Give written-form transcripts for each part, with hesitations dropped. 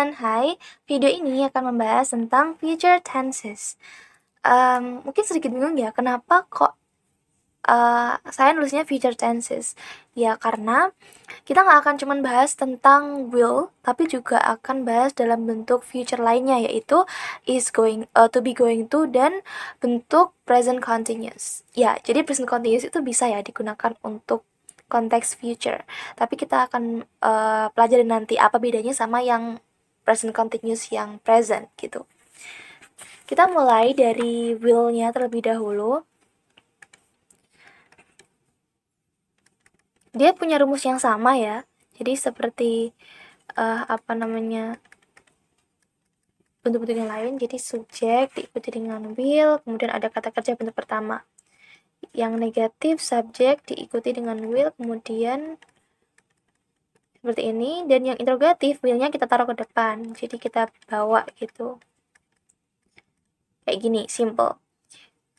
teman-teman, hai. Video ini akan membahas tentang future tenses. Mungkin sedikit bingung ya, kenapa kok saya nulisnya future tenses? Ya, karena kita nggak akan cuma bahas tentang will, tapi juga akan bahas dalam bentuk future lainnya, yaitu is going, to be going to, dan bentuk present continuous. Ya, jadi present continuous itu bisa ya digunakan untuk konteks future. Tapi kita akan pelajari nanti apa bedanya sama yang present continuous yang present gitu. Kita mulai dari will-nya terlebih dahulu. Dia punya rumus yang sama ya. Jadi seperti bentuk-bentuk yang lain. Jadi subjek diikuti dengan will, kemudian ada kata kerja bentuk pertama. Yang negatif subjek diikuti dengan will, kemudian seperti ini, dan yang interrogatif will-nya kita taruh ke depan, jadi kita bawa gitu, kayak gini, simple.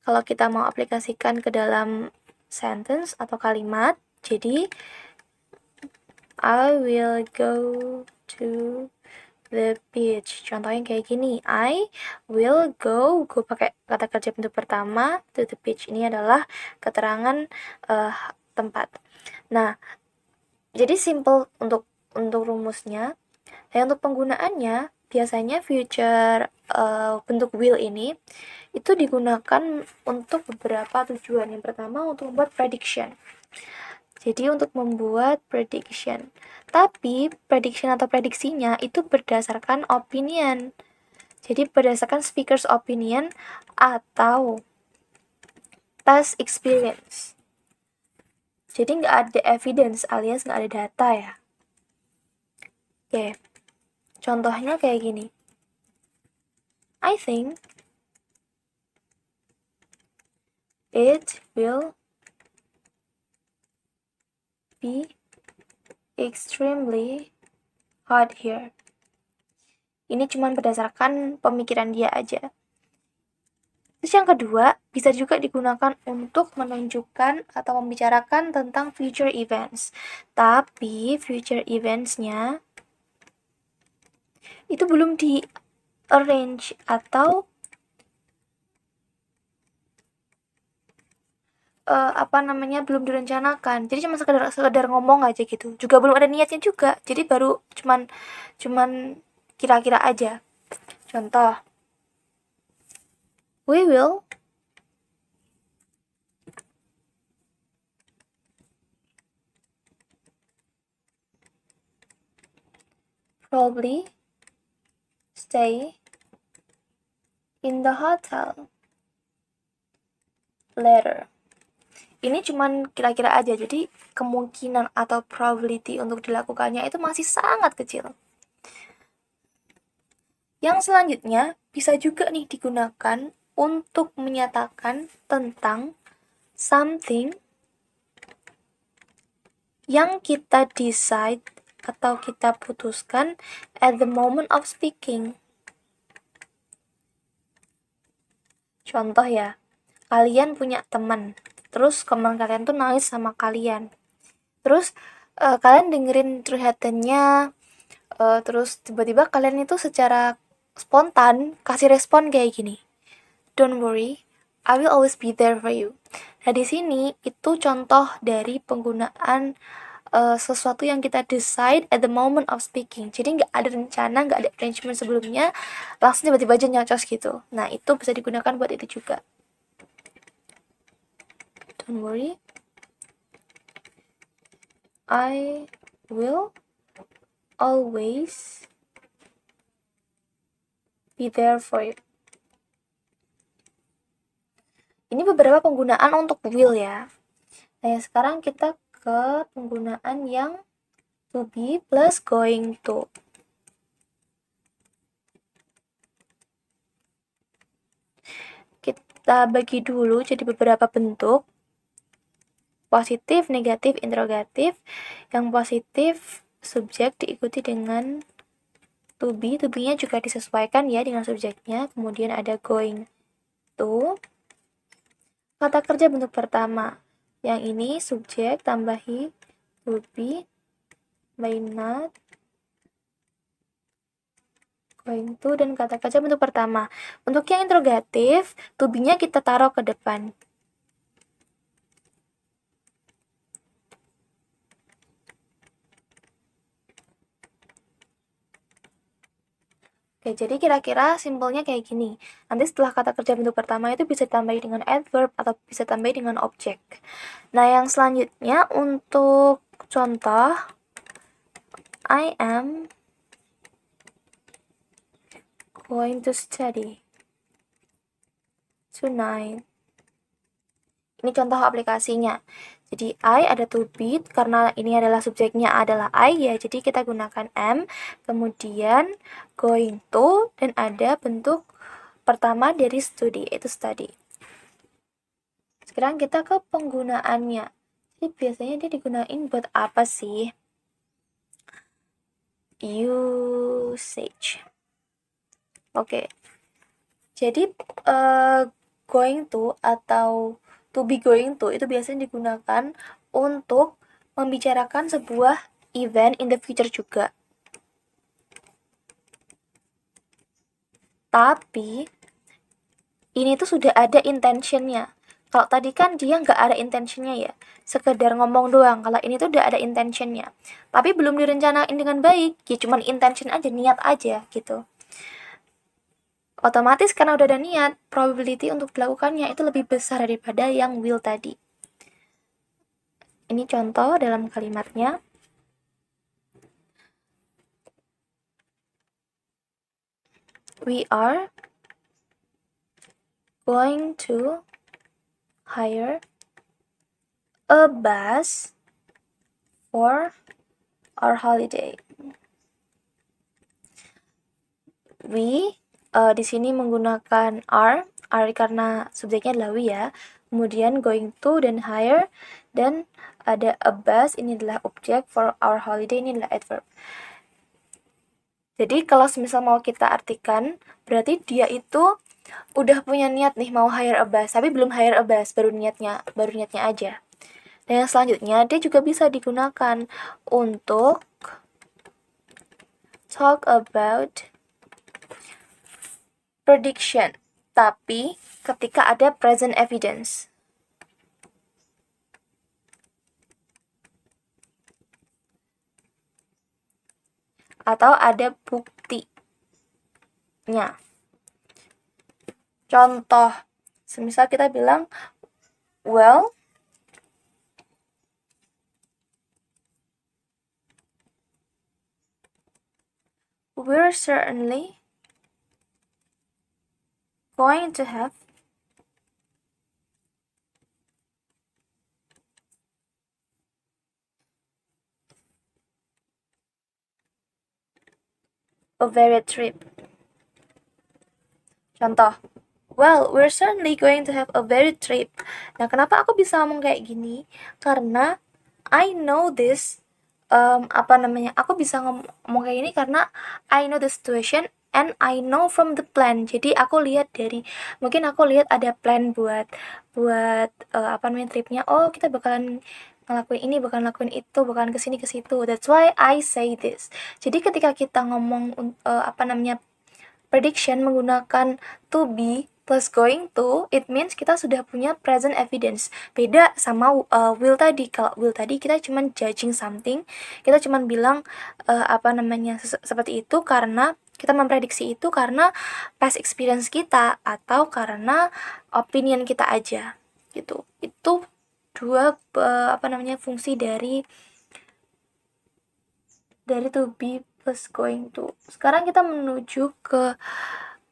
Kalau kita mau aplikasikan ke dalam sentence atau kalimat, jadi I will go to the beach. Contohnya kayak gini, I will go pakai kata kerja bentuk pertama, to the beach. Ini adalah keterangan tempat. Nah, jadi simple untuk rumusnya. Dan untuk penggunaannya, biasanya future bentuk will ini itu digunakan untuk beberapa tujuan. Yang pertama untuk membuat prediction. Jadi untuk membuat prediction. Tapi prediction atau prediksinya itu berdasarkan opinion. Jadi berdasarkan speaker's opinion atau past experience. Jadi nggak ada evidence alias nggak ada data ya. Oke, contohnya kayak gini. I think it will be extremely hot here. Ini cuma berdasarkan pemikiran dia aja. Terus yang kedua, bisa juga digunakan untuk menunjukkan atau membicarakan tentang future events. Tapi future events-nya itu belum di arrange atau belum direncanakan. Jadi cuma sekedar ngomong aja gitu. Juga belum ada niatnya juga. Jadi baru cuman kira-kira aja. Contoh, we will probably stay in the hotel later. Ini cuman kira-kira aja, jadi kemungkinan atau probability untuk dilakukannya itu masih sangat kecil. Yang selanjutnya bisa juga nih digunakan untuk menyatakan tentang something yang kita decide atau kita putuskan at the moment of speaking. Contoh ya, kalian punya teman, terus teman kalian tuh nangis sama kalian. Terus kalian dengerin curhatannya, terus tiba-tiba kalian itu secara spontan kasih respon kayak gini. Don't worry, I will always be there for you. Nah, di sini itu contoh dari penggunaan sesuatu yang kita decide at the moment of speaking. Jadi nggak ada rencana, nggak ada arrangement sebelumnya, langsung tiba-tiba aja nyocos gitu. Nah, itu bisa digunakan buat itu juga. Don't worry, I will always be there for you. Ini beberapa penggunaan untuk will ya. Nah, sekarang kita ke penggunaan yang to be plus going to. Kita bagi dulu jadi beberapa bentuk. Positif, negatif, interrogatif. Yang positif, subjek diikuti dengan to be. To be-nya juga disesuaikan ya dengan subjeknya. Kemudian ada going to. Kata kerja bentuk pertama. Yang ini subjek tambahi to be by not going to, dan kata kerja bentuk pertama. Untuk yang interrogatif, to be-nya kita taruh ke depan. Oke, jadi kira-kira simpelnya kayak gini. Nanti setelah kata kerja bentuk pertama itu bisa ditambahi dengan adverb atau bisa ditambahi dengan objek. Nah, yang selanjutnya untuk contoh, I am going to study tonight. Ini contoh aplikasinya. Jadi I ada to be, karena ini adalah subjeknya adalah I ya, jadi kita gunakan am, kemudian going to, dan ada bentuk pertama dari study, itu study. Sekarang kita ke penggunaannya. Jadi biasanya dia digunain buat apa sih? Usage. Oke. Jadi going to atau to be going to itu biasanya digunakan untuk membicarakan sebuah event in the future juga. Tapi ini tuh sudah ada intentionnya. Kalau tadi kan dia nggak ada intentionnya ya, sekedar ngomong doang. Kalau ini tuh udah ada intentionnya, tapi belum direncanain dengan baik, ya cuman intention aja, niat aja gitu. Otomatis karena udah ada niat, probability untuk dilakukannya itu lebih besar daripada yang will tadi. Ini contoh dalam kalimatnya. We are going to hire a bus for our holiday. We di sini menggunakan are karena subjeknya adalah we ya. Kemudian going to dan hire, dan ada a bus, ini adalah objek, for our holiday ini adalah adverb. Jadi kalau misal mau kita artikan, berarti dia itu udah punya niat nih mau hire a bus, tapi belum hire a bus, baru niatnya aja. Dan yang selanjutnya dia juga bisa digunakan untuk talk about prediction, tapi ketika ada present evidence. Atau ada buktinya. Contoh, semisal kita bilang, well, we're certainly going to have a varied trip. Contoh, well, we're certainly going to have a varied trip. Nah, kenapa aku bisa ngomong kayak gini? Karena I know this, aku bisa ngomong kayak gini karena I know the situation and I know from the plan. Jadi aku lihat mungkin aku lihat ada plan buat tripnya. Oh, kita bakalan ngelakuin ini, bakalan lakuin itu, bakalan kesini ke situ. That's why I say this. Jadi ketika kita ngomong prediction menggunakan to be plus going to, it means kita sudah punya present evidence. Beda sama will tadi. Kalau will tadi kita cuma judging something, kita cuma bilang seperti itu karena kita memprediksi itu karena past experience kita atau karena opinion kita aja gitu. Itu dua fungsi dari to be plus going to. Sekarang kita menuju ke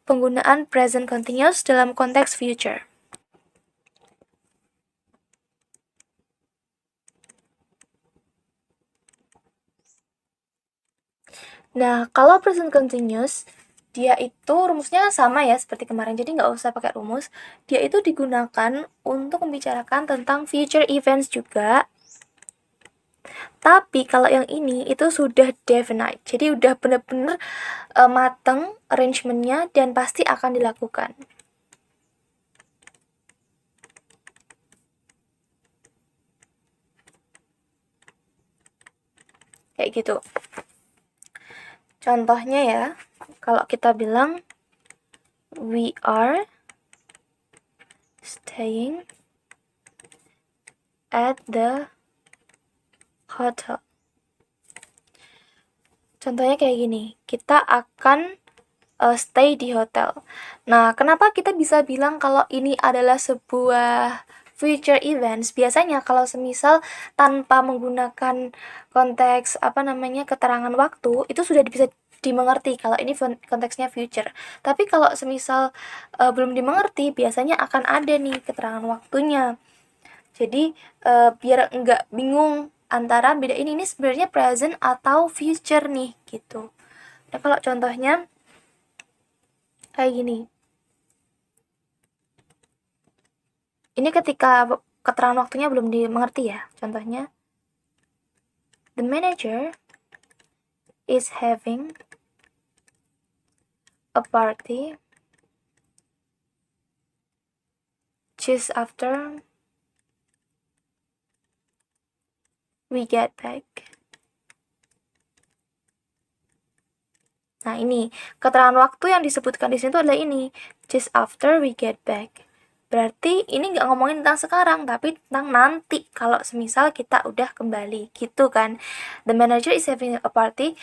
penggunaan present continuous dalam konteks future. Nah, kalau present continuous, dia itu rumusnya sama ya seperti kemarin, jadi nggak usah pakai rumus. Dia itu digunakan untuk membicarakan tentang future events juga. Tapi kalau yang ini itu sudah definite, jadi udah bener-bener mateng arrangementnya dan pasti akan dilakukan. Kayak gitu. Contohnya ya, Kalau kita bilang we are staying at the hotel. Contohnya kayak gini, kita akan stay di hotel. Nah, kenapa kita bisa bilang kalau ini adalah sebuah future events? Biasanya kalau semisal tanpa menggunakan konteks keterangan waktu, itu sudah bisa dimengerti kalau ini konteksnya future. Tapi kalau semisal belum dimengerti, biasanya akan ada nih keterangan waktunya. Jadi biar enggak bingung antara bedain ini sebenarnya present atau future nih gitu. Nah, kalau contohnya kayak gini. Ini ketika keterangan waktunya belum dimengerti ya. Contohnya, the manager is having a party just after we get back. Nah, ini keterangan waktu yang disebutkan di sini tuh adalah ini, just after we get back. Berarti ini nggak ngomongin tentang sekarang, tapi tentang nanti kalau semisal kita udah kembali, gitu kan. The manager is having a party.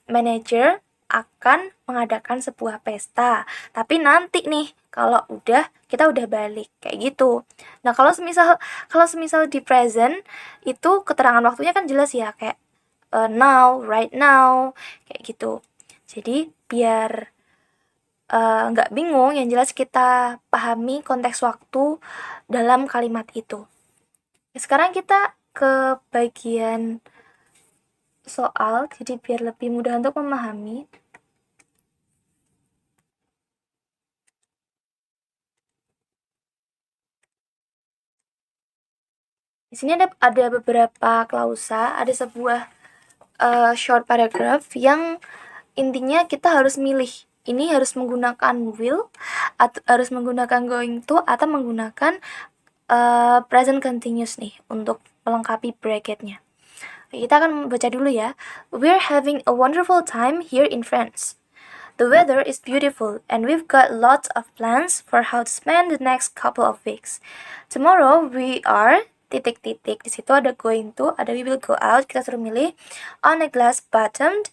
Manager akan mengadakan sebuah pesta, tapi nanti nih kalau kita udah balik kayak gitu. Nah, kalau semisal di present itu keterangan waktunya kan jelas ya, kayak now, right now, kayak gitu. Jadi biar nggak bingung, yang jelas kita pahami konteks waktu dalam kalimat itu. Sekarang kita ke bagian soal, jadi biar lebih mudah untuk memahami. Di sini ada beberapa klausa, ada sebuah short paragraph yang intinya kita harus milih. Ini harus menggunakan will, atau harus menggunakan going to, atau menggunakan present continuous nih untuk melengkapi bracketnya. Kita akan baca dulu ya. We're having a wonderful time here in France. The weather is beautiful and we've got lots of plans for how to spend the next couple of weeks. Tomorrow we are ... Di situ ada going to, ada we will go out. Kita suruh milih on a glass bottom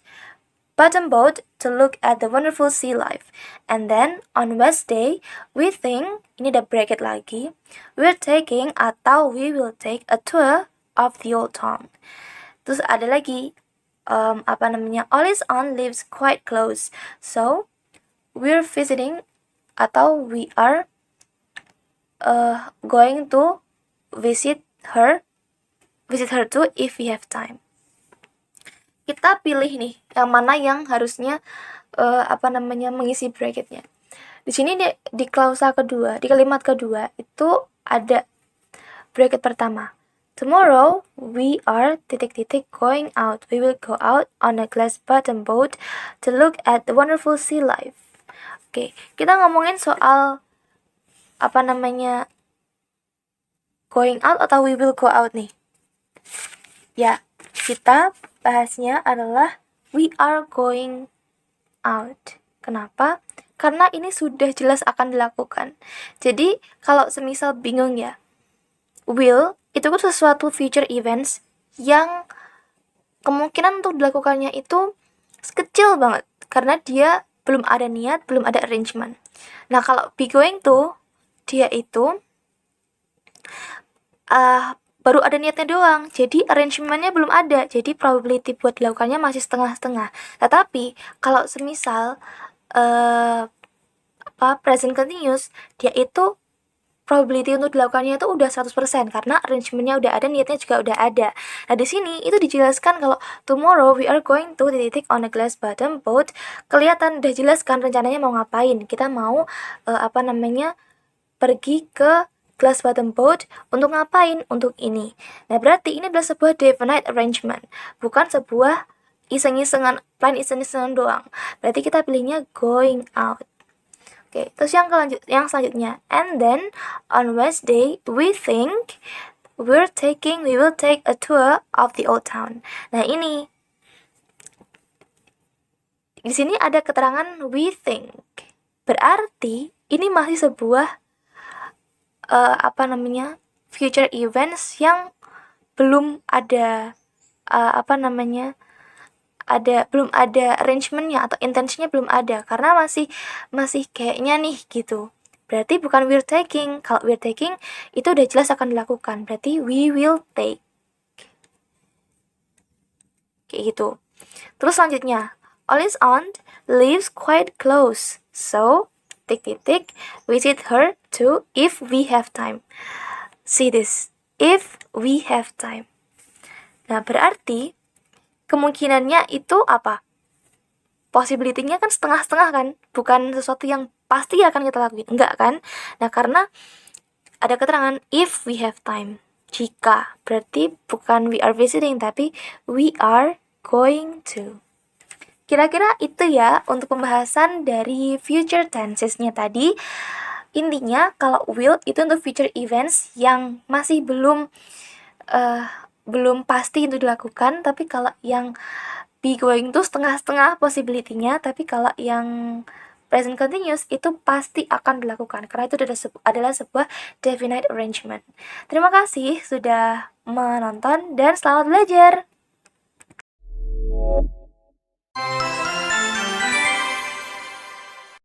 boat to look at the wonderful sea life. And then on Wednesday, we think, ini ada bracket lagi, we're taking atau we will take a tour of the old town. Terus ada lagi, all is on lives quite close. So, we're visiting atau we are going to visit her too if we have time. Kita pilih nih yang mana yang harusnya mengisi bracketnya. Di sini di klausa kedua, di kalimat kedua itu ada bracket pertama. Tomorrow we are ... going out. We will go out on a glass bottom boat to look at the wonderful sea life. Oke, kita ngomongin soal going out atau we will go out nih. Ya, kita bahasnya adalah we are going out. Kenapa? Karena ini sudah jelas akan dilakukan. Jadi, kalau semisal bingung ya, will itu kan sesuatu future events yang kemungkinan untuk dilakukannya itu kecil banget. Karena dia belum ada niat, belum ada arrangement. Nah, kalau be going to, dia itu baru ada niatnya doang, jadi arrangementnya belum ada, jadi probability buat dilakukannya masih setengah-setengah. Tetapi kalau semisal present continuous, dia itu probability untuk dilakukannya itu udah 100% karena arrangementnya udah ada, niatnya juga udah ada. Nah, di sini itu dijelaskan kalau tomorrow we are going to ... on a glass bottom boat. Kelihatan udah jelas kan rencananya mau ngapain. Kita mau pergi ke glass bottom boat untuk ngapain? Untuk ini. Nah, berarti ini adalah sebuah definite arrangement, bukan sebuah iseng-isengan, plan iseng-isengan doang. Berarti kita pilihnya going out. Oke, terus yang selanjutnya, and then on Wednesday we think we will take a tour of the old town. Nah, ini di sini ada keterangan we think. Berarti ini masih sebuah future events yang belum ada belum ada arrangementnya atau intensinya belum ada, karena masih kayaknya nih gitu. Berarti bukan we're taking. Kalau we're taking itu udah jelas akan dilakukan, berarti we will take. Kayak gitu. Terus selanjutnya, Ollie's aunt lives quite close, so visit her too if we have time. See this, if we have time. Nah, berarti kemungkinannya itu apa? Possibility-nya kan setengah-setengah kan, bukan sesuatu yang pasti akan kita lakuin, enggak kan? Nah, karena ada keterangan if we have time. Jika, berarti bukan we are visiting, tapi we are going to. Kira-kira itu ya untuk pembahasan dari future tenses-nya tadi. Intinya kalau will itu untuk future events yang masih belum pasti itu dilakukan, tapi kalau yang be going to setengah-setengah possibility-nya, tapi kalau yang present continuous itu pasti akan dilakukan karena itu adalah sebuah definite arrangement. Terima kasih sudah menonton dan selamat belajar.